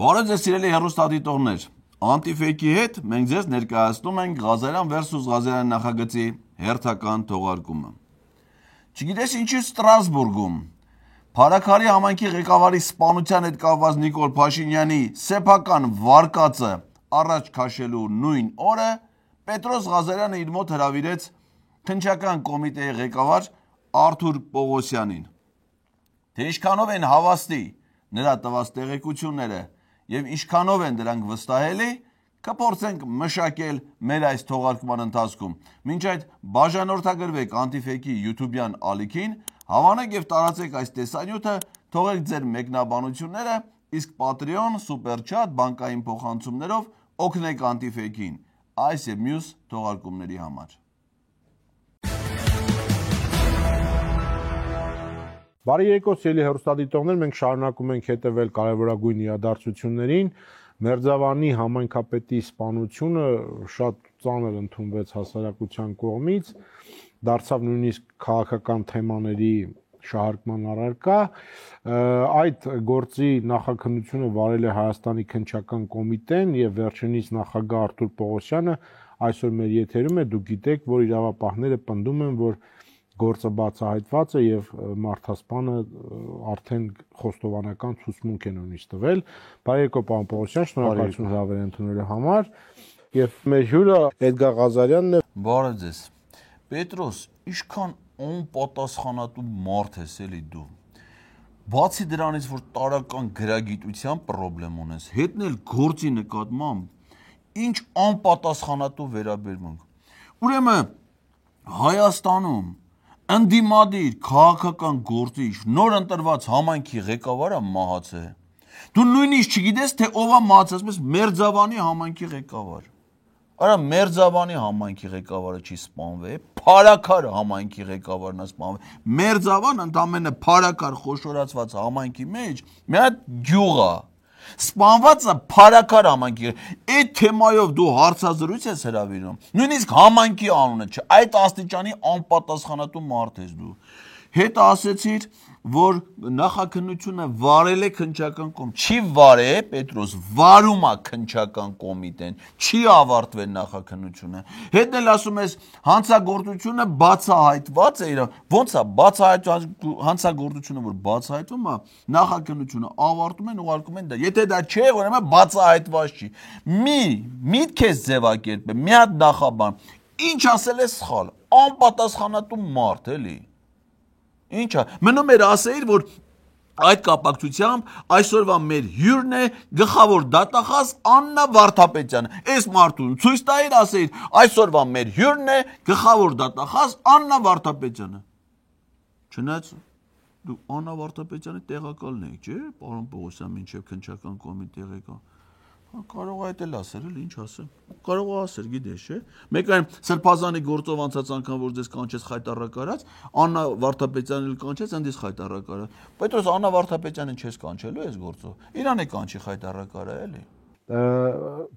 Բարև ձեզ սիրելի հեռուստադիտողներ, Անտիֆեյքի հետ մենք ձեզ ներկայացնում ենք Ղազարյան vs. Ղազարյան նախագծի հերթական թողարկումը։ Չգիտես ինչի Ստրասբուրգում Փարաքարի համայնքի ղեկավարի սպանության հետ կապված Նիկոլ Փաշինյանի սեփական վարկածը առաջ քաշելու նույն օրը Պետրոս Ղազարյանը իր մոտ հրավիրեց քննչական կոմիտեի ղեկավար Արթուր Պողոսյանին։ Թե ինչքանով են հավաստի նրա տված տեղեկությունները եւ ինչքանով են դրանք վստահելի, կփորձենք մշակել մեր այս թողարկման ընթացքում։ Մինչ այդ բաժանորդագրվեք Անտիֆեյքի YouTube-յան ալիքին, հավանեք եւ տարածեք այս տեսանյութը, թողեք ձեր մեկնաբանությունները, իսկ Patreon, Super Chat, բանկային փոխանցումներով օգնեք Անտիֆեյքին այս եւ մյուս թողարկումների համար։ Բարի երեկո, սիրելի հեռուստադիտողներ, մենք շարունակում ենք հետևել կարևորագույն իրադարձություններին։ Մերձավանի համայնքապետի սպանությունը շատ ծանր ընդունվեց հասարակության կողմից, դարձավ նույնիսկ քաղաքական թեմաների շահարկման առարկա։ Այդ գործի նախաքննությունը վարել է Հայաստանի քննչական կոմիտեն եւ վերջինիս նախագահ Արթուր Պողոսյանը այսօր մեր եթերում է։ Դուք գիտեք, որ իրավապահները պնդում են, որ գործը բացահայտված է եւ մարդասպանը արդեն խոստովանական ցուցմունք է նույնիսկ տվել։ Բարի երեկո, պարոն Պողոսյան, շնորհակալություն հրավեր ընդունելու համար։ Եվ մեր հյուրը Էդգար Ղազարյանն է։ Բարև ձեզ։ Պետրոս, ինչքան անպատասխանատու մարդ ես էլի դու։ Բացի դրանից, որ տարական գրագիտության խնդրեմ ունես, հետնել գործի նկատմամբ, ինչ անպատասխանատու վերաբերմունք։ Ուրեմն Հայաստանում ընդդիմադիր քաղաքական գործիչ նոր ընտրված համայնքի ղեկավարը մահացել է։ Դու նույնիսկ չգիտես, թե ով է մահացել, ասես Մերձավանի համայնքի ղեկավար։ Արա Մերձավանի համայնքի ղեկավարը չի սպանվել, Փարաքար համայնքի ղեկավարն է սպանվել։ Մերձավան ընդամենը Փարաքար խոշորացված համայնքի մեջ մի հատ գյուղ է։ Սպանվածը Փարաքար համայնքի։ Այդ թեմայով դու հարցազրույց ես հրավիրում։ Նույնիսկ համայնքի անունը չէ, այդ աստիճանի անպատասխանատու մարդ ես դու։ Հետո ասեցիր, որ նախաքննությունը վարել է քննչական կոմիտեն։ Չի վարել, Պետրոս, վարում է քննչական կոմիտեն, չի ավարտվել նախաքննությունը։ Հետո էլ ասում ես հանցագործությունը բացահայտված է իր։ Ոնց է բացահայտված հանցագործությունը, որ բացահայտվում է, նախաքննությունը ավարտում են, ուղարկում են դա։ Եթե դա չէ, ուրեմն բացահայտված չի։ Միտք ես ձևակերպել, մի հատ նախաբան։ Ինչ ասել է սխալ, անպատասխանատու մարդ էլի։ Ինչա, մնում էր ասեիր, որ այդ կապակցությամբ այսօրվա մեր հյուրն է գլխավոր դատախազ Աննա Վարդապետյանը։ Այս մարդուն ցույց տայր, ասեիր, այսօրվա մեր հյուրն է գլխավոր դատախազ Աննա Վարդապետյանը։ Չնայած դու Աննա Վարդապետյանի տեղակալն եք, չէ՞, պարոն Պողոսյան, մինչև քննչական կոմիտեի ղեկավար։ Կարող է այդ էլ ասել, էլ ինչ ասեմ։ Կարող է ասել, գիտես, չէ՞։ Մեկ այն Սրբազանի գործով անցած անգամ որ ձեզ կանչեց խայտարակարած, Աննա Վարդապետյանն էլ կանչեց, այնպես խայտարակարա։ Պետրոս Աննա Վարդապետյանին չես կանչելու այս գործով։ Իրան է կանչի խայտարակարա, էլի։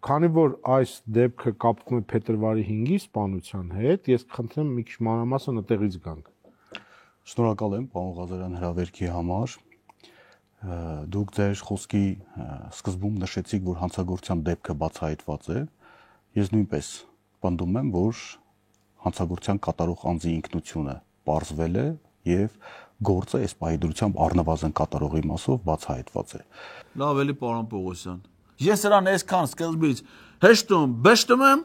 Քանի որ այս դեպքը կապվում է փետրվարի 5-ի սպանության հետ, ես կխնդրեմ մի քիչ մանրամասն այդտեղից գանք։ Շնորհակալ եմ, պարոն Ղազարյան, հրավերքի համար։ Դուք ձեր խոսքի սկզբում նշեցիք, որ հանցագործության դեպքը բացահայտված է։ Ես նույնպես պնդում եմ, որ հանցագործության կատարող անձի ինքնությունը պարզվել է եւ գործը այս պահի դրությամբ առնվազն կատարողի մասով բացահայտված է։ Լավ էլի, պարոն Պողոսյան։ Ես նրան այսքան սկզբից բշտում եմ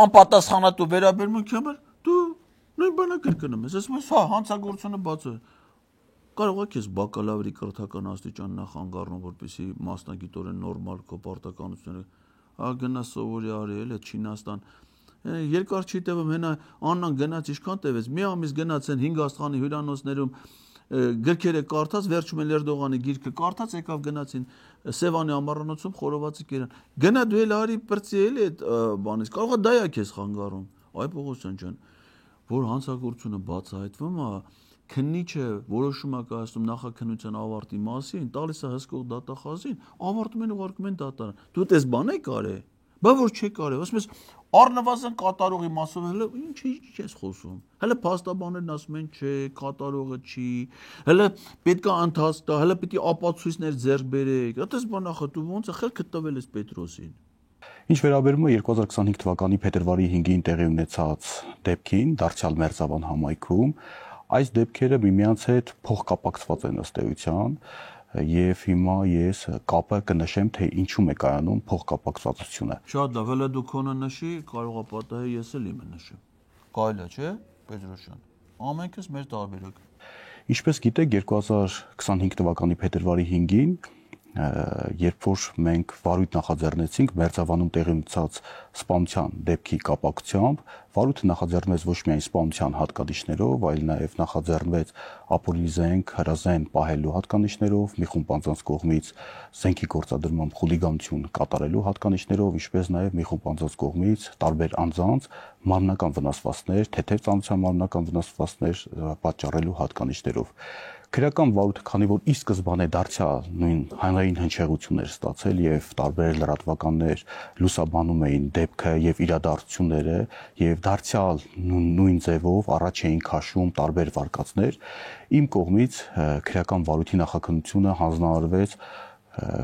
անպատասխանատու վերաբերմունքի համար, դու նույն բանը կրկնում ես, ասում ես, հա, հանցագործությունը բաց է։ Կարող է քեզ բակալավրի կրթական աստիճան նախանգառնում, որպեսզի մասնագիտորեն նորմալ քո պարտականությունները, գնա սովորի արի էլ Չինաստան։ Երկար չի տևում, հենա Աննան գնաց ինչքան տևեց, մի ամիս գնաց են 5 աստղանի հյուրանոցներում գրքերը կարդաց, վերջում էլ Էրդողանի գիրքը կարդաց, եկավ գնացին Սևանի ամառանոցում խորովածի կերան։ Գնա դու էլ արի պրծի էլի այդ բանից, կարող է դա է քեզ խանգարում։ Այ Պողոսյան ջան, որ հանցագործությունը բացահայտվում է, քննիչը որոշում է կայացնում նախաքննության ավարտի մասին, տալիս է հսկող դատախազին, ավարտում են ուղարկում են դատարան։ Դու դες բան եք արել։ Բա որ չի կարելի, ասում ես առնվազն կատարողի մասով հələ ինչ ես խոսում։ Հələ փաստաբաններն ասում են չէ, կատարողը չի, հələ պետք է ընթաց տա, հələ պիտի ապացույցներ ձեռք բերեք։ Այդպես բան ախը դու ոնց է խելքը տվել ես Պետրոսին։ Ինչ վերաբերում է 2025 թվականի փետրվարի 5-ին տեղի ունեցած դեպքին, դարձյալ Մերձավան համայնքում, այս դեպքերը միմյանց հետ փոխկապակցված են ըստ էության, եւ հիմա ես կապը կնշեմ, թե ինչու է կայանում փոխկապակցվածությունը։ Շատ լավ, հələ դու քոնը նշի, կարող է պատահի ես էլ իմը նշեմ։ Կարելի է, չէ՞, Պետրոսյան։ Ամենքս մեր տարբերակ։ Ինչպես գիտեք, 2025 թվականի փետրվարի 5-ին երբ որ մենք վարույթ նախաձեռնեցինք Մերձավանում տեղի ունեցած սպամության դեպքի կապակցությամբ, վարույթը նախաձեռնվեց ոչ միայն սպամության հատկանիշներով, այլ նաև նախաձեռնվեց ապօրինի զենք հրազեն պահելու հատկանիշներով, մի խումբ անձանց կողմից զենքի գործադրմամբ խուլիգանություն կատարելու հատկանիշներով, ինչպես նաև մի խումբ անձանց կողմից տարբեր անձանց մարմնական վնասվածքներ, թեթև ծանրության մարմնական վնասվածքներ պատճառելու հատկանիշներով։ Քրեական վարույթը, քանի որ ի սկզբանե դարձյալ նույն հանրային հնչեղություններ ստացել եւ տարբեր լրատվականներ լուսաբանում էին դեպքը եւ իրադարձությունները եւ դարձյալ նույն ձևով առաջ էին քաշում տարբեր վարկածներ, իմ կողմից քրեական վարույթի նախաքննությունը հանձնարարվեց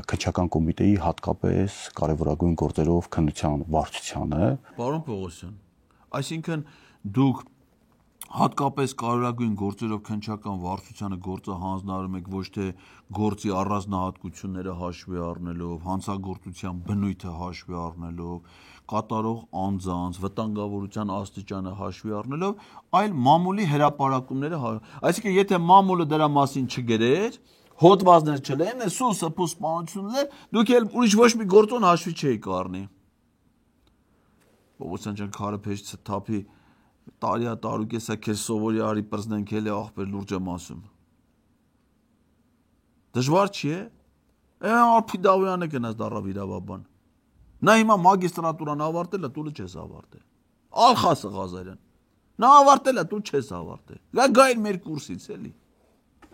քննչական կոմիտեի հատկապես կարևորագույն գործերով քննության վարչությանը։ Պարոն Պողոսյան, այսինքն դուք հատկապես կարևորագույն գործերով քննչական վարչությանը գործը հանձնարարում եք ոչ թե գործի առանձնահատկությունները հաշվի առնելով, հանցագործության բնույթը հաշվի առնելով, կատարող անձանց վտանգավորության աստիճանը հաշվի առնելով, այլ մամուլի հրապարակումները, այսինքն եթե մամուլը դրա մասին չգրեր, հոդվածներ չլեն, սուսը սպանություններ, դուք էլ ուրիշ ոչ մի գործոն հաշվի չեք առնի։ Պողոսյան ջան, քարը փեշ թափի տարիա տարուկեսա քեզ սովորի արի պրզնենք էլ է աղբեր լուրջ եմ ասում։ Դժվար չի է։ Արփի Դավոյանը գնաց դառավ իրավաբան։ Նա հիմա մագիստրատուրան ավարտել է, դու չես ավարտել։ Ալխասը Ղազարյան։ Նա ավարտել է, դու չես ավարտել։ Գայր մեր կուրսից էլի։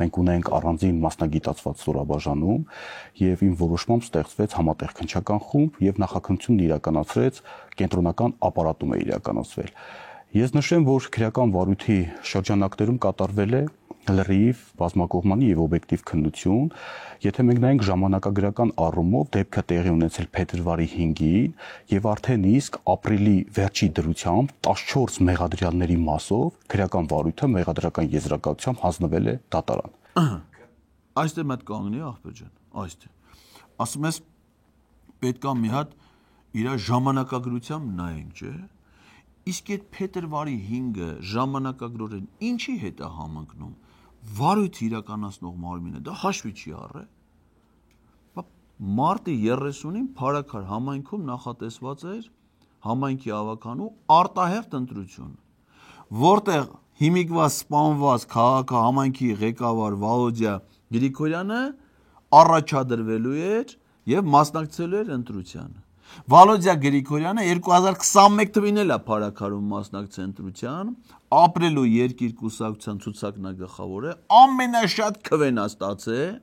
Մենք ունենք առանձին մասնագիտացված ստորաբաժանում եւ իմ որոշմամբ ստեղծվեց համատեղ քննչական խումբ եւ նախաքննությունն իրականացրեց կենտրոնական ապարատում է իրականացվել։ Ես նշեմ, որ քրեական վարույթի շրջանակներում կատարվել է լրիվ բազմակողմանի եւ օբյեկտիվ քննություն, եթե մենք նայենք ժամանակագրական առումով դեպքը տեղի ունեցել փետրվարի 5-ին եւ արդեն իսկ ապրիլի վերջի դրությամբ 14 մեղադրյալների մասով քրեական վարույթը մեղադրական եզրակացությամբ հանձնվել է դատարան։ Այստեղ մտ կանգնի աղբեր ջան, այստեղ։ Ասում ես պետք է մի հատ իր ժամանակագրությամբ նայենք, չէ՞։ Իսկ այդ փետրվարի 5-ը ժամանակագրորեն ինչի հետ է համընկնում։ Վարույթ իրականացնող մարմինը դա հաշվի չի առել։ Մարտի 30-ին Փարաքար համայնքում նախատեսված էր համայնքի ավականու արտահերթ ընտրություն, որտեղ հիմիկված սպանված քաղաքի ղեկավար Վալոդիա Գրիգորյանը առաջադրվելու էր եւ մասնակցելու էր ընտրությանը։ Վալոդիա Գրիգորյանը 2021 թվին էլ է Փարաքարում մասնակցել ընտրության, ապրելու երկիր կուսակցության ցուցակնագլխավոր է, ամենաշատ քվենա ստացել,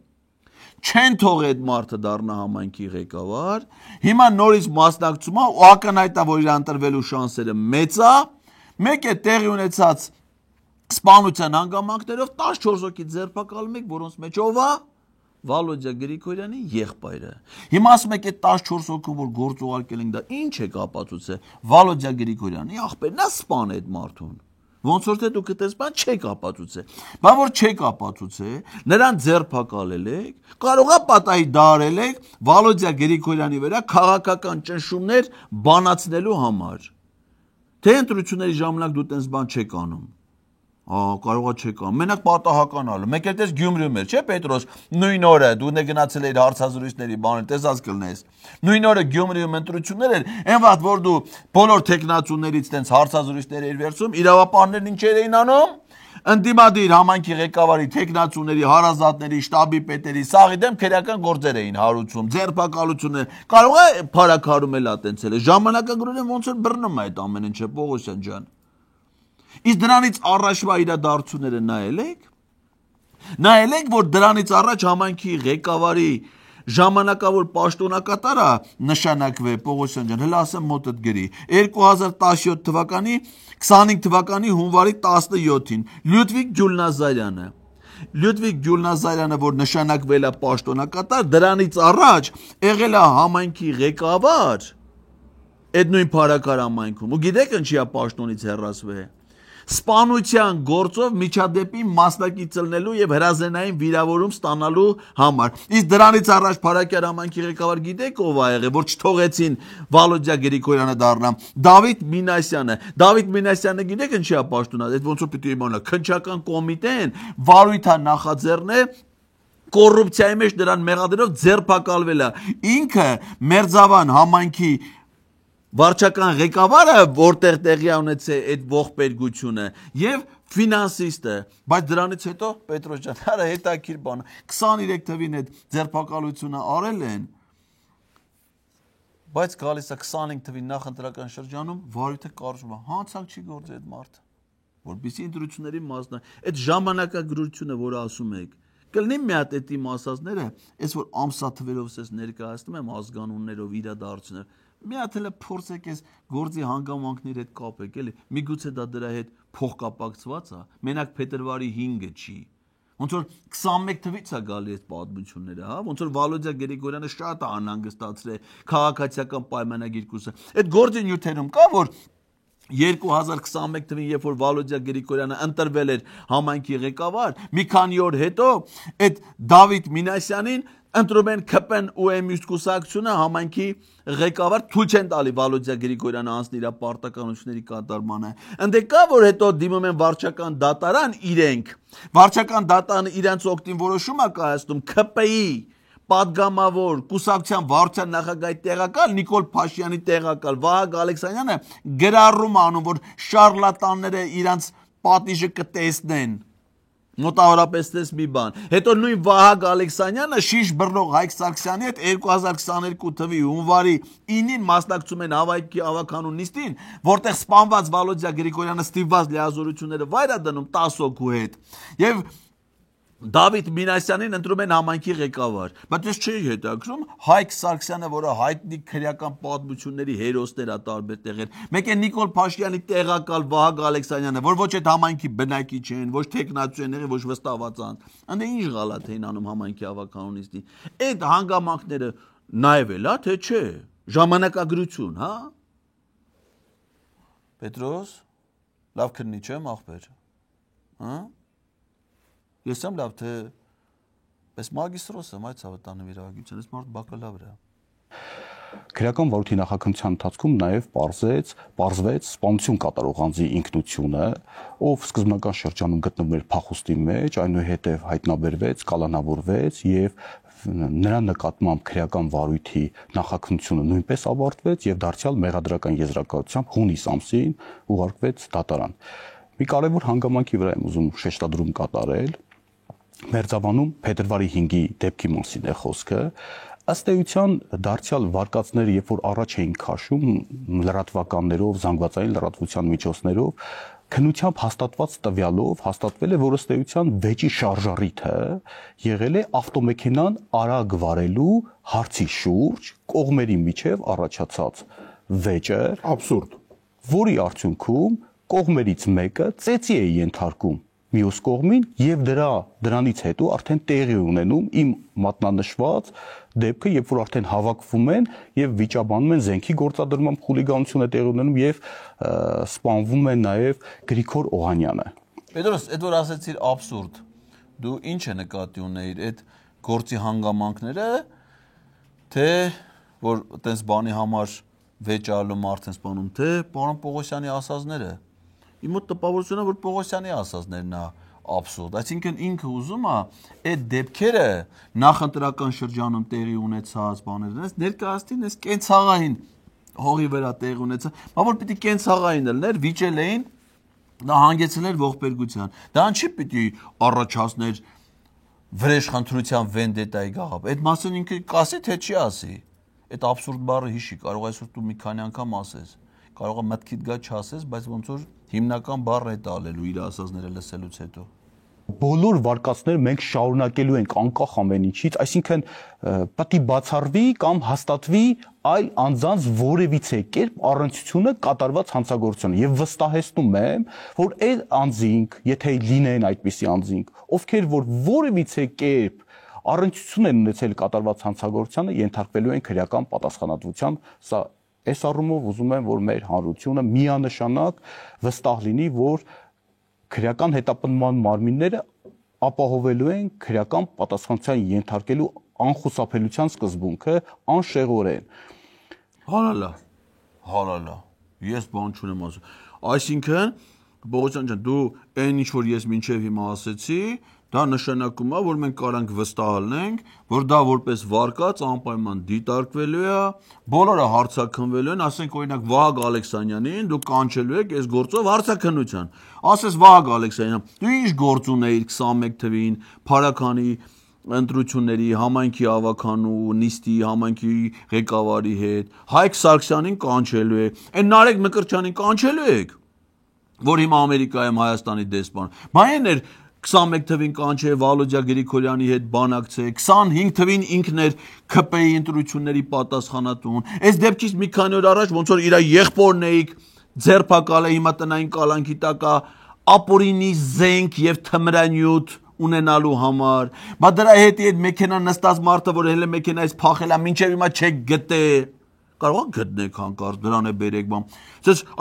չեն թողել այդ մարդը դառնա համայնքի ղեկավար, հիմա նորից մասնակցում է ու ակնհայտ է, որ իր ընտրվելու շանսերը մեծ է, մեկ է տեղի ունեցած սպանության հանգամանքներով 14 հոգի ձերբակալում եք, որոնց մեջ ով է Վալոդիա Գրիգորյանի եղբայրը։ Հիմա ասում եք այդ 14 հոգու որ գործ ուղարկել ենք դա ինչ է կապացուցել Վալոդիա Գրիգորյանի եղբայրն է սպան այդ մարդուն։ Ոնց որ թե դու կտես բան չեք ապացուցել։ Բա որ չեք ապացուցել, նրան ձերբակալել եք, կարող է պատահի դարել եք Վալոդիա Գրիգորյանի վրա քաղաքական ճնշումներ բանացնելու համար։ Թե ընտրությունների ժամանակ դու տես բան չեք անում։ Կարող է չեք անում։ Մենակ պատահականալը։ Մեկ էլ տես Գյումրիում էր, չէ՞ Պետրոս, նույն օրը դու գնացել էիր հարցազրույցների բաներ, տեսած կլնես։ Նույն օրը Գյումրիում ընտրություններ էր, այն վաղ որ դու բոլոր տեխնացուներից տենց հարցազրույցներ էիր վերցում, իրավապահներն ինչեր էին անում։ Ընդդիմադիր համայնքի ղեկավարի, տեխնացուների, հարազատների, շտաբի պետերի սաղի դեմ քրեական գործեր էին հարուցում, ձերբակալություններ։ Կարող է Փարաքարում էլ ատենցել է։ Ժամանակագրորեն ոնց որ բռնում է այդ ամեն ինչը Պողոսյան ջան։ Իսկ դրանից առաջվա իրադարձությունները նայել եք, որ դրանից առաջ համայնքի ղեկավարի ժամանակավոր պաշտոնակատարը նշանակվե Պողոսյան ջան, հələ ասեմ մոտդ գրի 2017 թվականի 25 թվականի հունվարի 17-ին Լյուդվիգ Գյուլնազարյանը, որ նշանակվել է պաշտոնակատար, դրանից առաջ եղել է համայնքի ղեկավար այդ նույն Փարաքար համայնքում։ Ու գիտեք ինչի է պաշտոնից հեռացվել։ Սպանության գործով միջադեպի մասնակից ելնելու եւ հրազենային վիրավորում ստանալու համար։ Իսկ դրանից առաջ Փարաքար համայնքի ղեկավար գիտեք ով ա եղել, որ չթողեցին Վալոդյա Գրիգորյանը դառնա։ Դավիթ Մինասյանը։ Դավիթ Մինասյանը գիտեք ինչի է պաշտոնած, այդ ոնց որ պիտի իմանա, քննչական կոմիտեն վարույթ է նախաձեռնել կոռուպցիայի մեջ դրան մեղադրելով ձերբակալվել է։ Ինքը Մերձավան համայնքի վարչական ղեկավարը, որտեղ տեղի ունեցել այդ ողբերգությունը եւ ֆինանսիստը, բայց դրանից հետո Պետրոս ջան, արա հետաքրիր բան, 23 թվին այդ ձերբակալությունը արել են, բայց գալիս է 25 թվին նախընտրական շրջանում վարույթը կարճում է, հանցանք չի գործի այդ մարդը, որպեսզի ընտրությունների մասն է, այդ ժամանակագրությունը, որ ասում եք, կլինի մի հատ այդ իմ ասածները, այս որ ամսաթվերով ես ներկայացնում եմ ազգանուններով իրադարձություններ մի հատ էլ փորձեք այս գործի հանգամանքների հետ կապեք, էլի։ Միգուցե դա դրա հետ փոխկապակցված է։ Մենակ փետրվարի 5-ը չի։ Ոնց որ 21 թվից է գալի այդ պատմությունները, հա, ոնց որ Վալոդյա Գրիգորյանը շատ է անհանգստացրել քաղաքացիական պայմանագիրը։ Այդ գործի նյութերում կա, որ 2021 թվին, երբ որ Վալոդյա Գրիգորյանը ընտրվել էր համայնքի ղեկավար, մի քանի օր հետո այդ Դավիթ Մինասյանին ընտրում են ԿՊ-ն ու Մյուս կուսակցությունը համայնքի ղեկավար թույլ չեն տալի Վալոդյա Գրիգորյանը անցնի իր պարտականությունների կատարմանը։ Ընդ կա որ հետո դիմում են վարչական դատարան իրենք։ Վարչական դատարանը իրենց օգտին որոշում է կայացնում ԿՊ-ի պատգամավոր կուսակցության վարչության նախագահի տեղակալ Նիկոլ Փաշինյանի տեղակալ Վահագ Ալեքսանյանը գրառում անում, որ շարլատանները իրանց պատիժը կտեսնեն։ Մոտավորապես տես մի բան։ Հետո նույն Վահագ Ալեքսանյանը շիշ բռնող Հայկ Սարգսյանի հետ 2022 թվականի հունվարի 9-ին մասնակցում են ավականուն նիստին, որտեղ սպանված Վալոդյա Գրիգորյանը ստիպված լիազորությունները վայր է դնում 10 հոգու հետ։ Եվ Դավիթ Մինասյանին ընտրում են համայնքի ղեկավար, բայց ես չէի հետաքրում Հայկ Սարգսյանը, որը հայտնի քրեական պատմությունների հերոսներ է տարբեր տեղեր, մեկ է Նիկոլ Փաշինյանի տեղակալ Վահագ Ալեքսանյանը, որ ոչ այդ համայնքի բնակիչ են, ոչ թեկնածու են եղել, ոչ վստահված են, ընդ ինչ գալատ էին անում համայնքի ավականունիստի։ Այդ հանգամանքները նայվել է, թե չէ, ժամանակագրություն, հա։ Պետրոս, լավ քննիչ եմ ախպեր, հա։ Ես եմ լավ թե պես մագիստրոս եմ այդ ցավտանը վիրահագություն, ես մարդ բակալավր է։ Քրեական վարույթի նախաքննության ընթացքում նաև պարզվեց սպանություն կատարող անձի ինքնությունը, ով սկզբնական շրջանում գտնվում էր փախուստի մեջ, այնուհետև հայտնաբերվեց, կալանավորվեց եւ նրա նկատմամբ քրեական վարույթի նախաքննությունը նույնպես ավարտվեց եւ դարձյալ մեղադրական եզրակացությամբ հունիս ամսին ուղարկվեց դատարան։ Մի կարևոր հանգամանքի վրա եմ ուզում շեշտադրում կատարել։ Մերձավանում փետրվարի 5-ի դեպքի մասին է խոսքը։ Ըստ էության դարձյալ վարկածները, երբ որ առաջ էին քաշում լրատվականներով, զանգվածային լրատվության միջոցներով, քննությամբ հաստատված տվյալով հաստատվել է, որ ըստ էության վեճի շարժառիթը եղել է ավտոմեքենան արագ վարելու հարցի շուրջ կողմերի միջև առաջացած վեճը, Աբսուրդ, որի արդյունքում կողմերից մեկը ծեծի է ենթարկում մյուս կողմին եւ դրանից հետո արդեն տեղի ունենում իմ մատնանշված դեպքը, երբ որ արդեն հավաքվում են եւ վիճաբանում են զենքի գործադրմամբ խուլիգանություն է տեղի ունենում եւ սպանվում է նաեւ Գրիգոր Օհանյանը։ Պետրոս, այդ որ ասեցիր աբսուրդ, դու ինչ է նկատի ունեիր այդ գործի հանգամանքները, թե որ այտենց բանի համար վեճալու մարդ են սպանում, թե պարոն Պողոսյանի ասածները։ Իմ մոտ տպավորությունն է, որ Պողոսյանի ասածներն է աբսուրդ, այսինքն ինքը ուզում է այդ դեպքերը նախընտրական շրջանում տեղի ունեցած բաներն ներկայացնին այս կենցաղային հողի վրա տեղի ունեցած, բայց որ պիտի կենցաղային լիներ, վիճել էին, դա հանգեցել էր ողբերգության։ Դա ինչի պիտի առաջացներ վրեժխնդրության վենդետայի գաղափ։ Այդ մասին ինքը կասի թե չի ասի։ Այդ աբսուրդ բառը հիշի, կարող է այսօր դու մի քանի անգամ ասես, կարող է մտքիդ գա չասես, բայց ոնց որ հիմնական բառը է տալելու իր ասածները լսելուց հետո։ բոլոր վարկածները մենք շարունակելու ենք անկախ ամեն ինչից, այսինքն պետք է բացառվի կամ հաստատվի այլ անձանց որևիցե կերպ առնչությունը կատարված հանցագործությունը եւ վստահեցնում եմ, որ այդ անձինք, եթե լինեն այդպիսի անձինք, ովքեր որ որևիցե կերպ առնչություն են ունեցել կատարված հանցագործությանը, ենթարկվելու են քրեական պատասխանատվության, սա այս առումով ուզում եմ, որ մեր հանրությունը միանշանակ վստահ լինի, որ քրեական հետապնդման մարմինները ապահովելու են քրեական պատասխանատվության ենթարկելու անխուսափելիության սկզբունքը անշեղորեն։ Հալալա։ Ես բան չունեմ ասում։ Այսինքն, Բողոջան ջան, դու այն ինչ որ ես մինչև հիմա ասեցի, դա նշանակում է, որ մենք կարանք վստահ լինենք, որ դա որպես վարկած անպայման դիտարկվելու է, բոլորը հարցաքննվելու են, ասենք օրինակ Վահագ Ալեքսանյանին դու կանչելու եք այս գործով հարցաքննության։ Ասես Վահագ Ալեքսանյան, դու ինչ գործ ունեիր 21 թվին Փարաքանի ընտրությունների համայնքի ավականու նիստի համայնքի ղեկավարի հետ, Հայկ Սարգսյանին կանչելու եք, այն Նարեկ Մկրտչյանին կանչելու եք, որ հիմա Ամերիկայում Հայաստանի դեսպան։ Բան էր 21 թվին կանչե Վալոդիա Գրիգորյանի հետ բանակցե, 25 թվին ինքն էր ՔՊ-ի ընտրությունների պատասխանատուն։ Այս դեպքից մի քանի օր առաջ ոնց որ իր եղբորն էիք ձերբակալը հիմա տնային կալանքի տակ ապօրինի զենք եւ թմրանյութ ունենալու համար։ Բա դրա հետ այդ մեքենա նստած մարդը, որ հենց մեքենայից փախել է, մինչև հիմա չեք գտե։ Կարող եք գտնեք հանկարծ դրան է բերեք բան։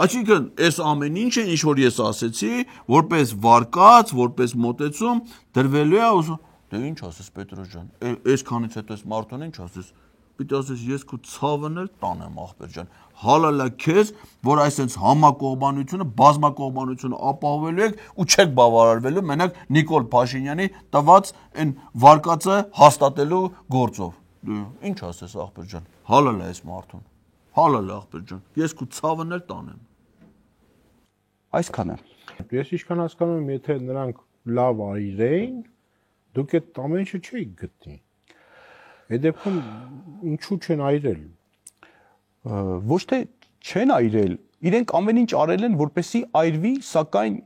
Այսինքն այս ամեն ինչը ինչ որ ես ասեցի, որպես վարկած, որպես մոտեցում դրվելու է ու դե ինչ ասես Պետրոս ջան, այսքանից հետո այս մարդուն ինչ ասես։ Պիտի ասես ես քո ցավն էլ տանեմ ախպեր ջան։ Հալալա քեզ, որ այսպես համակողմանությունը, բազմակողմանությունը ապահովելու եք ու չեք բավարարվելու մենակ Նիկոլ Փաշինյանի տված այն վարկածը հաստատելու գործով։ Ինչ ասես ախպեր ջան։ Հալալա այս մարդուն։ Հալալա ախպեր ջան։ Ես քո ցավն էլ տանեմ։ Այսքանը։ Ես ինչքան հասկանում եմ, եթե նրանք լավ այրեին, դուք այդ ամեն ինչը չէիք գտնի։ Այդ դեպքում ինչու չեն այրել։ Ոչ թե չեն այրել, իրենք ամեն ինչ արել են, որպեսզի այրվի, սակայն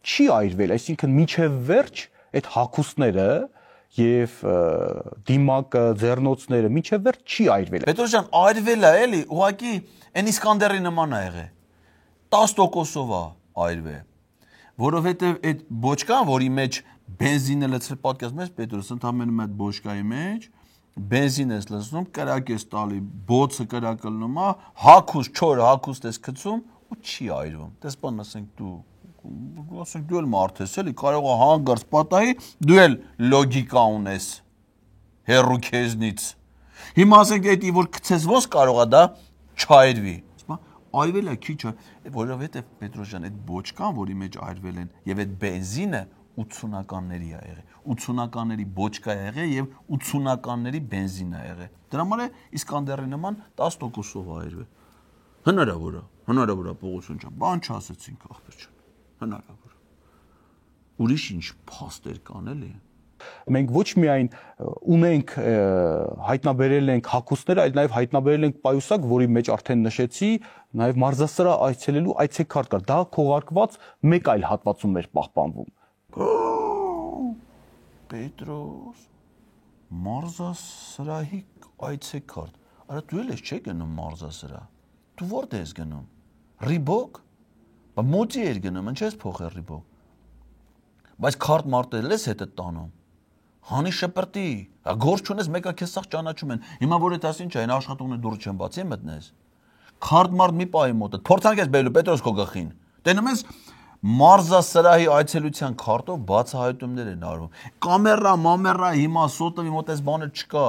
չի այրվել, այսինքն միջև վերջ այդ հակոստները եւ դիմակը, ձեռնոցները միջև վերջ չի այրվել։ Պետրոս ջան, այրվել է էլի, ուղղակի այն Իսկանդերի նման է եղել։ 10%-ով է այրվել։ Որովհետեւ այդ բոչկան, որի մեջ բենզինը լցրել պատկերացնում ես Պետրոս, ընդհանրապես այդ բոչկայի մեջ բենզին ես լցնում, կրակ ես տալի, բոցը կրակը լնում է, հակուստ, չոր հակուստ ես գցում ու չի այրվում։ Դες բան ասենք դու էլ մարդ ես էլի, կարող է հանգարց պատահի, դու էլ լոգիկա ունես հերու քեզնից։ Հիմա ասենք դա որ գցես ոնց կարող է դա չայրվի։ Այրվել է քիչ, որովհետև Պետրոս ջան, այդ բոչկան, որի մեջ այրվել են, եւ այդ բենզինը 80-ականների է եղել։ 80-ականների բոչկա է եղել եւ 80-ականների բենզին է եղել։ Դրա համար է Իսկանդերի նման 10%-ով այրվել։ Հնարավոր է Պողոսյան ջան, բան չասեցինք ախպեր ջան։ Հնարավոր է։ Ուրիշ ինչ փաստեր կան էլի։ Մենք ոչ միայն ունենք հայտնաբերել ենք հակոստներ, այլ նաև հայտնաբերել ենք պայուսակ, որի մեջ արդեն նշեցի, նաև մարզասրահ այցելելու այցեքարտ կար։ Դա քողարկված մեկ այլ հատվածում էր պահպանվում։ Պետրոս, մարզասրահի այցեքարտ։ Արա դու էլ ես չէ գնում մարզասրահ։ Դու որտե ես գնում։ Ռիբոկ։ Բա մոծի էր գնում, ինչ ես փոխել Ռիբոկ։ Բայց քարտ մարտել ես հետը տանում։ Հանի շպրտի, գործ չունես, մեկը քեզ սաղ ճանաչում են։ Հիմա որ այդ ասին չէ, այն աշխատողները դուրս չեն բացի մտնես։ Քարտ մարդ մի պահի մոտը, փորձանք ես բերելու Պետրոս քո գլխին։ Տենում ես մարզասրահի այցելության քարտով բացահայտումներ են արվում։ Կամերա, մամերա, հիմա սոտովի մոտ այս բանը չկա։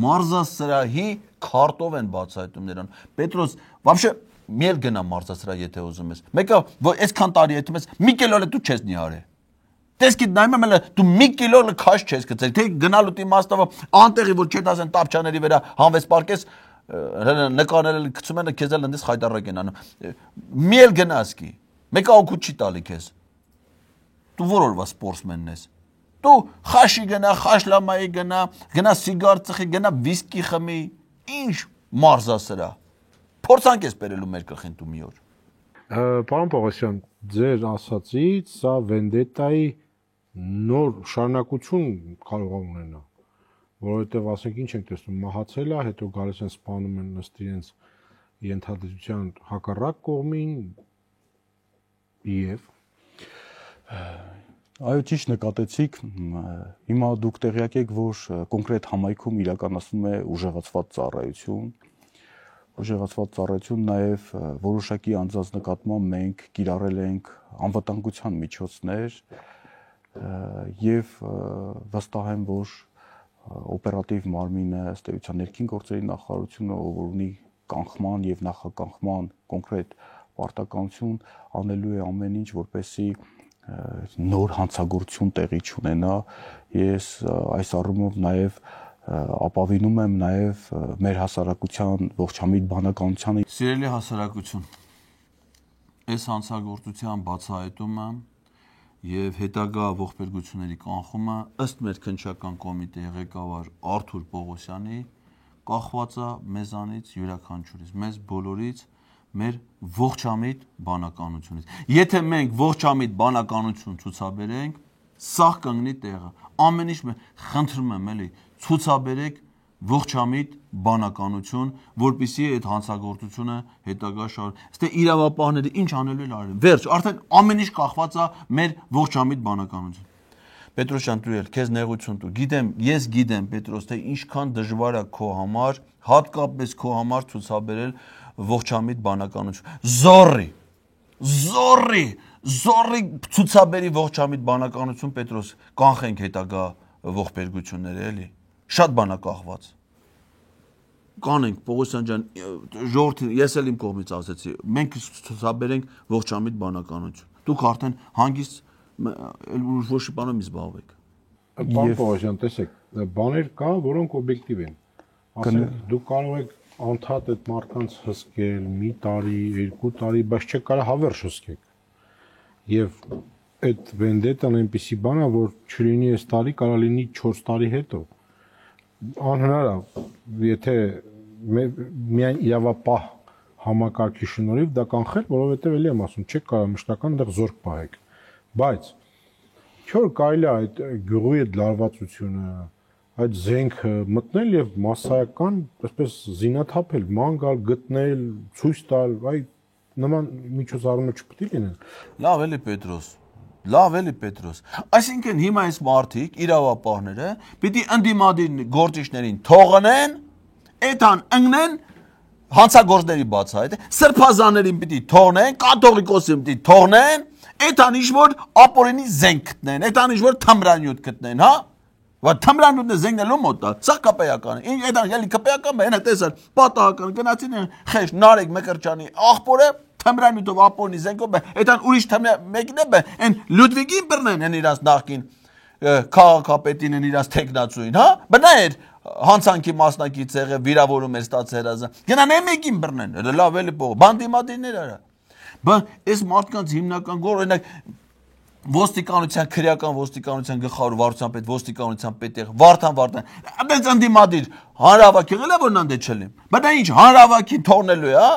Մարզասրահի քարտով են բացահայտումներ անում։ Պետրոս, вообще միել գնա մարզասրահ, եթե ուզում ես։ Մեկը այսքան տարի հետո ես մի կիլո դու չես նիարել։ Տեսքիդ նայում եմ, դու մի կիլո քաշ չես գցել, թե գնալու իմաստով անտեղի որ չետ ասեն տապչաների վրա հանվես պարկես նկարել գցում են քեզ էլ ընդես խայտարակ են անում։ Միել գնասկի։ Մեկը օգուտ չի տալի քեզ։ Դու որօրվա սպորտսմենն ես։ Դու խաշի գնա, խաշլամայի գնա սիգար ծխի, գնա վիսկի խմի, ինչ մարզասրահ։ Փորձանք ես բերելու մեր գլխին դու մի օր։ Պարոն Պողոսյան, ձեր ասացից սա վենդետայի նոր շարունակություն կարող է ունենա, որովհետև ասենք ինչ ենք տեսնում, մահացել է, հետո գալիս են սպանում են ըստ իրենց ենթադրության հակառակ կողմին եւ Այո, ճիշտ նկատեցիք, հիմա դուք տեղյակ եք, որ կոնկրետ համայնքում իրականացվում է ուժեղացված ծառայություն, նաև որոշակի անձանց նկատմամբ մենք կիրառել ենք անվտանգության միջոցներ եւ վստահ եմ, որ օպերատիվ մարմինը, ըստ էության ներքին գործերի նախարարությունը, ով ունի կանխման եւ նախականխման կոնկրետ պարտականություն, անելու է ամեն ինչ, որպեսզի նոր հանցագործություն տեղի չունենա։ Ես այս առումով նաև ապավինում եմ նաև մեր հասարակության ողջամիտ բանականությանը։ Սիրելի հասարակություն, այս հանցագործության բացահայտումը եւ հետագա ողբերգությունների կանխումը ըստ մեր քննչական կոմիտեի ղեկավար Արթուր Պողոսյանի կախված է մեզանից յուրաքանչյուրից, մեզ բոլորից, մեր ողջամիտ բանականությունից։ Եթե մենք ողջամիտ բանականություն ցուցաբերենք, սաղ կընկնի տեղը։ Ամեն ինչ խնդրում եմ, էլի, ցուցաբերեք ողջամիտ բանականություն, որպեսզի այդ հանցագործությունը հետագա շարունակի։ Ստե իրավապահները ինչ անելու են արել։ Վերջ, արդեն ամեն ինչ կախված է մեր ողջամիտ բանականություն։ Պետրոսյան, դու էլ քեզ նեղություն տու։ Ես գիտեմ, Պետրոս, թե ինչքան դժվար է քո համար, հատկապես քո համար ցուցաբերել ողջամիտ բանականություն։ Զորի ցուցաբերի ողջամիտ բանականություն, Պետրոս, կանխենք հետագա ողբերգությունները, էլի։ Շատ բան է կախված։ Կանենք, Պողոսյան ջան, ժողովրդին, ես էլ իմ կողմից ասեցի, մենք ցուցաբերենք ողջամիտ բանականություն։ Դուք արդեն հանգիստ ոչ մի բանով զբաղվեք։ Պարոն Պողոսյան, տեսեք, բաներ կա, որոնք օբյեկտիվ են։ Ասենք, դուք կարող եք անդադ այդ մարդկանց հսկել մի տարի, 2 տարի, բայց չեք կարող հավերժ հսկեք։ Եվ այդ վենդետան այնպիսի բան է, որ չլինի այս տարի, կարող լինի 4 տարի հետո։ Անհնար է, եթե միայն իրավապահ համակարգի շնորհիվ դա կանխել, որովհետև էլի եմ ասում, չեք կարող մշտական այնտեղ զորք պահեք։ Բայց չոր կարելի է այդ գյուղի այդ լարվածությունը, այդ զենքը մտնել եւ մասսայական, այսպես զինաթափել, ման գալ, գտնել, ցույց տալ, այ նման միջոցառումներ չպետք է լինեն։ Լավ էլի Պետրոս։ Այսինքն հիմա այս մարդիկ, իրավապահները, պիտի ընդդիմադիր գործիչներին թողնեն, այդան ընկնեն հանցագործների բացահայտ, սրբազաներին պիտի թողնեն, կաթողիկոսին պիտի թողնեն, այդան ինչ-որ ապօրինի զենք գտնեն, այդան ինչ-որ թմրանյութ գտնեն, հա։ Բայց թմրանյութն է զենքնելու մոտ է, սա կապեական է։ Այդան ելի կապեական է, հենա տեսար, պատահական գնացին խեշ Նարեկ Մկրտչյանի աղբորը թմրանյութով ապօրինի զենքով, այդան ուրիշ մեկին է, այն Լյուդվիգին բռնեն, են իրաց նախկին քաղաքապետին, են իրաց տեխնացուին, հա։ Բնայր հանցանքի մասնակից եղել, վիրավորում էր ստացել հազա։ Գնան այն մեկին բռնեն, լավ էլի փող, բանդիմադիրներ արա։ Բայց այս մարդկանց հիմնական գործը, օրինակ ոստիկանության, քրեական ոստիկանության գլխավոր վարչության պետ, ոստիկանության պետ Վարդան, բայց ընդդիմադիր հանրահավաք եղել է, որ նանդե չլին։ Բայց դա ինչ հանրահավաքին թողնելու է, հա։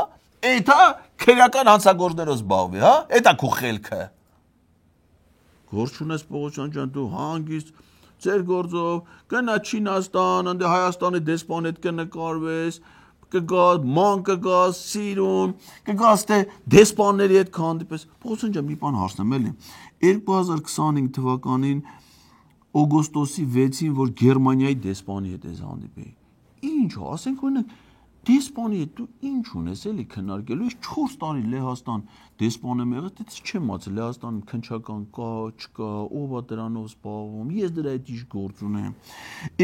Էդ հա քրեական հանցագործներով զբաղվի, հա։ Էդ է քո խելքը։ Գործ ունես Պողոսյան ջան, դու հանգիստ ձեր գործով գնա Չինաստան, ընդ Հայաստանի դեսպանի հետ կնկարվես, կգաս, ման կգաս, Սիրուն, կգաս թե դեսպանների հետ կհանդիպես։ Պողոսյան ջան, մի բան հարցնեմ էլի։ 2025 թվականին օգոստոսի 6-ին, որ Գերմանիայի դեսպանի հետ ես հանդիպեի։ Ինչ, ասենք օրինակ դեսպանի հետ դու ինչ ունես էլի քննարկելու, ես 4 տարի Լեհաստան դեսպան եմ եղել, դից չեմ մացել, Լեհաստանում քննչական կա, չկա, ով է դրանով զբաղվում, ես դրա հետ ինչ գործ ունեմ։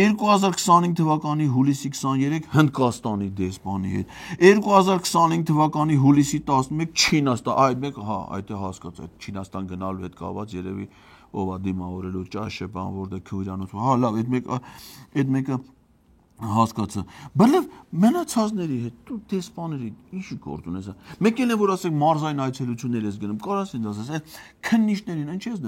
2025 թվականի հուլիսի 23 Հնդկաստանի դեսպանի հետ, 2025 թվականի հուլիսի 11 Չինաստան, այդ մեկ, հա, այդ է հասկաց, այդ Չինաստան գնալու հետ կապված երևի ով է դիմավորելու ճաշը, բան որտեղ քույրանոց, հա, լավ, այդ մեկը հասկացա, բայց մնացածների հետ դու դեսպաների ինչ գործ ունես։ Մեկ էլ է որ ասենք մարզային այցելություններ ես գնում, կարաս ինձ ասես, այդ քննիչներին ինչ ես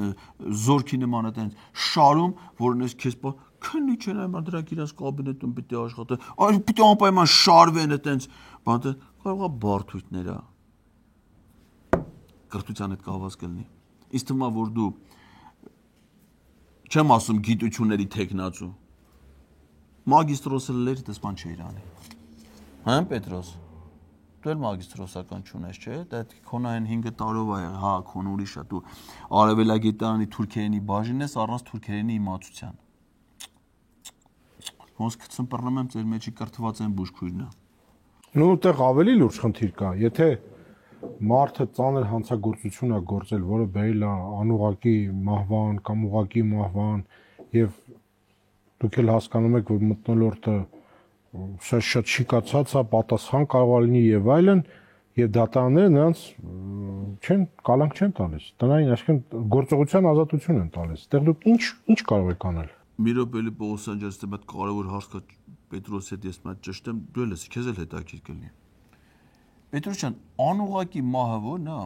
զորքի նման այդպես շարում, որ ես քեզ քննիչ են այլ դրանք իրաց կաբինետում պիտի աշխատեն, այլ պիտի անպայման շարվեն այդպես, բանը կարող է բարդույթներ է։ Կրթության հետ կապված կլինի։ Իսկ թվում է որ դու Չեմ ասում գիտությունների տեխնացու։ Մագիստրոսը լեր դες բան չէ Իրանի։ Հա Պետրոս։ Դու էլ մագիստրոսական չունես, չէ՞։ Դա քոնային 5 տարով է, հա, քոն ուրիշ է, դու արևելագիտարանի թուրքերենի բաժինն ես առանց թուրքերենի իմացության։ Ոնց գցում բռնում եմ ձեր մեջի կրթված են բուժքույրն է։ Ну, այդտեղ ավելի լուրջ խնդիր կա, եթե մարդը ծանր հանցագործություն է գործել, որը բերել է անուղակի մահվան կամ ուղակի մահվան, եւ դուք էլ հասկանում եք, որ մթնոլորտը շատ շիկացած է, պատասխան կարող է լինի եւ այլն, եւ դատարանները նրանց կալանք չեն տալիս։ Տնային, այսինքն գործողության ազատություն են տալիս։ Այդտեղ դուք ինչ կարող եք անել։ Մի րոպե Պողոսյան ջան, դե մտ կարևոր հարց կա Պետրոսի հետ ես մտ ճշտեմ, դու ես քեզ էլ հետաքրքիր կլինի։ Պետրոս ջան, անուղակի մահը ո՞րն է։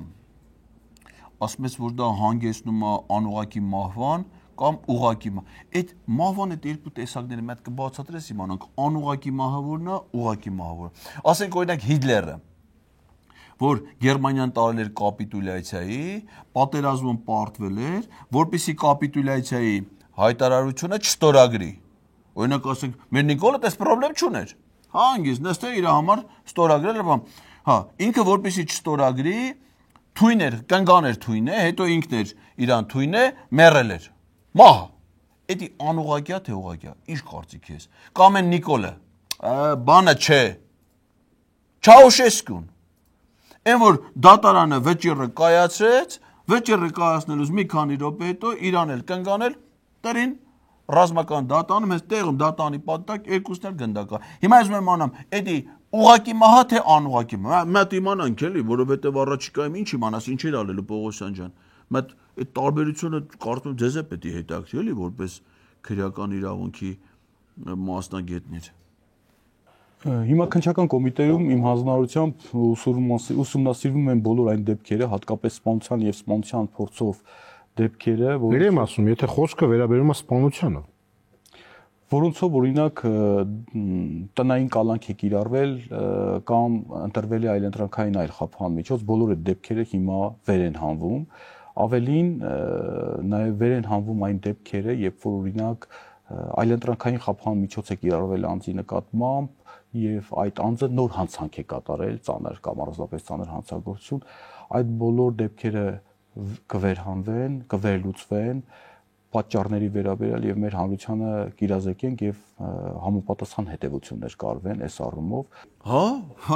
Ասում ես, որ դա հանգեցնում է անուղակի մահվան կամ ուղակի մահ։ Այդ մահվան այդ երկու տեսակները մտ կբացատրես իմանանք, անուղակի մահը ո՞րն է, ուղակի մահը ո՞րն է։ Ասենք օրինակ Հիտլերը, որ Գերմանիան տարել էր կապիտուլյացիայի, պատերազմում պարտվել էր, որպեսզի կապիտուլյացիայի հայտարարությունը չստորագրի։ Օրինակ ասենք, մեր Նիկոլը դες պրոբլեմ չուներ։ Հանգիստ նստել իր համար ստորագրել է բան։ Հա, ինքը որպեսզի չստորագրի, թույն էր, կնգան էր թույն է, հետո ինքն էր իրան թույն է, մեռել էր։ Մահ։ Էդի անուղակյա թե ուղակյա։ Ինչ կարծիք ես։ Կամ են Նիկոլը։ Բանը չէ։ Չաուշեսկուն։ Այն որ դատարանը վճիռը կայացրեց, վճիռը կայացնելուց մի քանի րոպե հետո իրան էլ կնգանել դրին ռազմական դատանում, հենց տեղում դատանի պատտակ երկուսն էլ գնդակա։ Հիմա ես ուզում եմ անամ, էդի ուղակի մահա թե անուղակի մահա։ Մատ իմանանք էլի, որովհետև առաջիկայում ինչ իմանաս, ինչ էր ալելու Պողոսյան ջան։ Մատ այդ տարբերությունը կարծում ձեզ է պետք է հետաքրքրի էլի, որպես քրեական իրավունքի մասնագետներ։ Հիմա քննչական կոմիտեում իմ հանձնարարությամբ ուսումնասիրվում են բոլոր այն դեպքերը, հատկապես սպանության եւ սպանության փորձով դեպքերը, որ եմ ասում, եթե խոսքը վերաբերում է սպանությանը, որոնցով օրինակ տնային կալանք է կիրառվել կամ ընտրվել է այլընտրանքային այլ խափան միջոց, բոլոր այդ դեպքերը հիմա վեր են հանվում, ավելին նաեւ վեր են հանվում այն դեպքերը, երբ որ օրինակ այլընտրանքային խափան միջոց է կիրառվել անձի նկատմամբ եւ այդ անձը նոր հանցանք է կատարել, ծանր կամ առանձնապես ծանր հանցագործություն, այդ բոլոր դեպքերը կվերհանվեն, կվերլուծվեն, պատճառների վերաբերյալ եւ մեր հանրությանը կիրազեկենք եւ համապատասխան հետեւություններ կարվեն այս առումով։ Հա,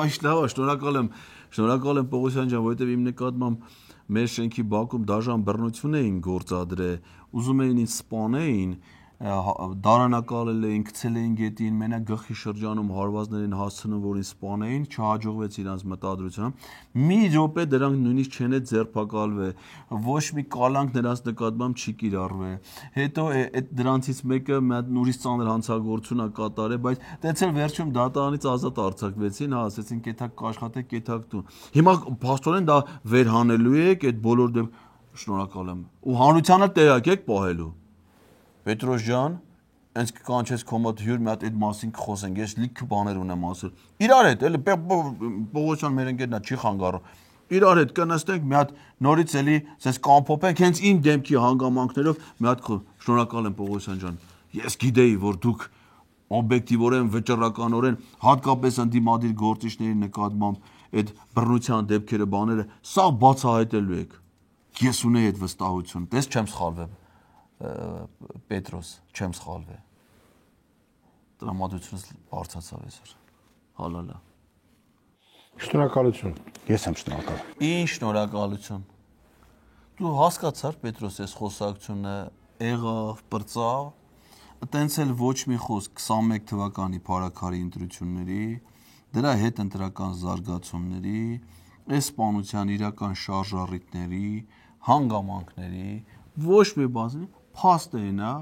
այս լավ է, շնորհակալ եմ Պողոսյան ջան, որովհետեւ իմ նկատմամբ մեր շենքի բակում դաժան բռնություն էին գործադրել, ուզում էին ինձ սպանեին, դարանակալել էին, գցել էին գետին, մենակ գլխի շրջանում հարվածներ են հասցնում, որ ինձ սպանեին, չհաջողվեց իրանց մտադրությամբ։ Մի րոպե դրանք նույնիսկ չեն ձերբակալվել, ոչ մի կալանք նրանց նկատմամբ չի կիրառվել։ Հետո այդ դրանցից մեկը ուրիշ ծանր հանցագործություն է կատարել, բայց դից էլ վերջում դատարանից ազատ արձակվեցին, հա, ասեցին կեթակ կաշխատեք, կեթակ տուն։ Հիմա փաստորեն դա վերհանելու եք այդ բոլոր դեպք, շնորհակալ եմ։ Ու հանրությանը տեղյակ եք պահելու։ Պետրոս ջան, ինձ կկանչես քո մոտ հյուր մի հատ այդ մասին կխոսենք, ես լիքը բաներ ունեմ ասել։ Իրար հետ, էլի Պողոսյան մեր ընկերն է, չի խանգարում։ Իրար հետ կնստենք, մի հատ նորից էլի sense կամփոփենք, հենց իմ դեմքի հանգամանքներով մի հատ շնորհակալ եմ Պողոսյան ջան։ Ես գիտեի, որ դուք օբյեկտիվորեն, վճռականորեն, հատկապես ընդդիմադիր գործիչների նկատմամբ այդ բռնության դեպքերը, բաները, սա բացահայտելու եք։ Ես ունեի այդ վստահություն, տես չեմ սխալվել։ Պետրոս, չեմ սխալվել։ Տրամադրությունս բարձրացավ այսօր։ Հալալա։ Շնորհակալություն։ Ես եմ շնորհակալ։ Ինչ շնորհակալություն։ Դու հասկացար Պետրոս այս խոսակցությունը եղավ, բրծավ, այտենց էլ ոչ մի խոսք 21 թվականի փառաքարի ընտրությունների, դրա հետ ընտրական զարգացումների, այս սպանության իրական շարժառիթների, հանգամանքների, ոչ մի բան, փաստերն է,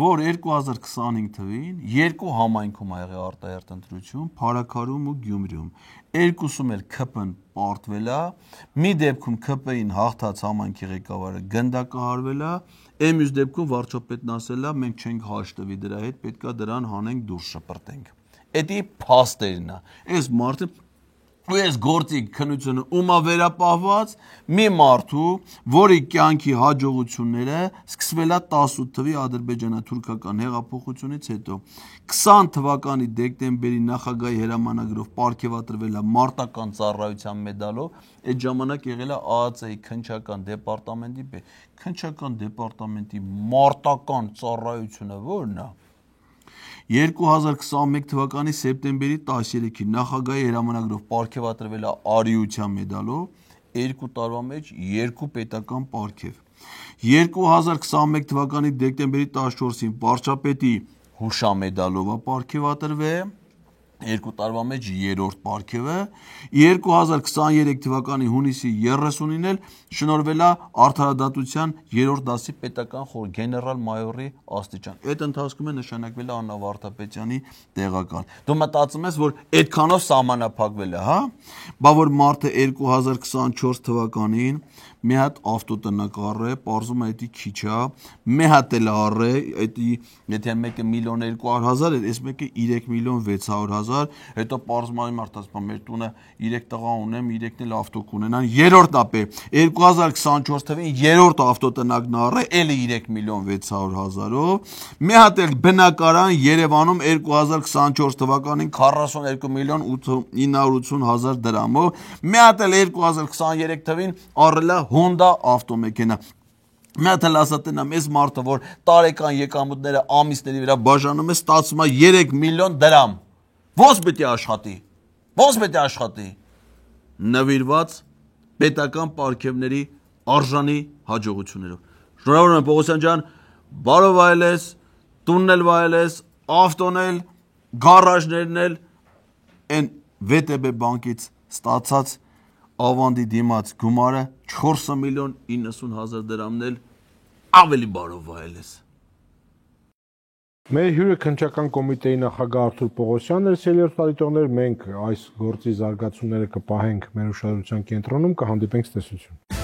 որ 2025 թվին երկու համայնքում ա եղել արտահերթ ընտրություն, Փարաքարում ու Գյումրիում։ Երկուսում էլ ՔՊ-ն պարտվել է, մի դեպքում ՔՊ-ին հաղթած համայնքի ղեկավարը գնդակահարվել է, մյուս դեպքում վարչապետն ասել է, մենք չենք հաշտվի դրա հետ, պետքա դրան հանենք դուրս շպրտենք։ Էդի փաստերն է։ Այս մարդը ու այս գործի քննությունը ումա վերապահված մի մարդու, որի կյանքի հաջողությունները սկսվել է 18 թվականի ադրբեջանա-թուրքական հեղափոխությունից հետո 20 թվականի դեկտեմբերի նախագահի հրամանագրով պարգևատրվել է մարտական ծառայության մեդալով, այդ ժամանակ եղել է ԱԱՑ-ի քննչական դեպարտամենտի մարտական ծառայությունը ո՞րն է։ 2021 թվականի սեպտեմբերի 13-ի նախագահի հրամանագրով պարգևատրվել է արիության մեդալով, 2 տարվա մեջ 2 պետական պարգև։ 2021 թվականի դեկտեմբերի 14-ին վարչապետի հուշամեդալով է պարգևատրվել, 2 տարվա մեջ 3-րդ պարգևը, 2023 թվականի հունիսի 30-ին էլ շնորհվել է արդարադատության 3-րդ դասի պետական խորհրդի գեներալ մայորի աստիճան։ Այդ ընթացքում է նշանակվել է Աննա Վարդապետյանի տեղակալ։ Դու մտածում ես, որ այդքանով սահմանափակվել է, հա։ Բա որ մարդը 2024 թվականին մի հատ ավտոտնակ առե, պարզում է դա քիչ է, մի հատ էլ առե, եթե մեկը 1.2 միլիոն էր, այս մեկը 3.600.000, հետո պարզում է մարդը, մեր տունը 3 տղա ունեմ, 3-ն էլ ավտո կունենան, երրորդն ապե 2024 թվականին երրորդ ավտոտնակն առե, էլի 3.600.000-ով, մի հատ էլ բնակարան Երևանում 2024 թվականին 42.980.000 դրամով, մի հատ էլ 2023 թվականին առել է Honda ավտոմեքենա։ Մի հատ էլ ասա տնամ, այս մարդը, որ տարեկան եկամուտները ամիսների վրա բաժանում է, ստացվում է 3 միլիոն դրամ։ Ո՞նց պետք է աշխատի։ Ո՞նց պետք է աշխատի։ Նվիրված պետական պարգևների արժանի հաջողություններով։ Շնորհավորում եմ Պողոսյան ջան, բարով վայելես, տունն էլ վայելես, ավտոն էլ, գարաժներն էլ, այն ՎՏԲ բանկից ստացած ավանդի դիմաց գումարը 4.90.000 դրամն էլ ավելի բարով վայելես։ Մեր հյուրը քննչական կոմիտեի նախագահ Արթուր Պողոսյանն էր, սիրելի մենք այս գործի զարգացումները կպահենք մեր ուշադրության կենտրոնում, կհանդիպենք ցտեսություն։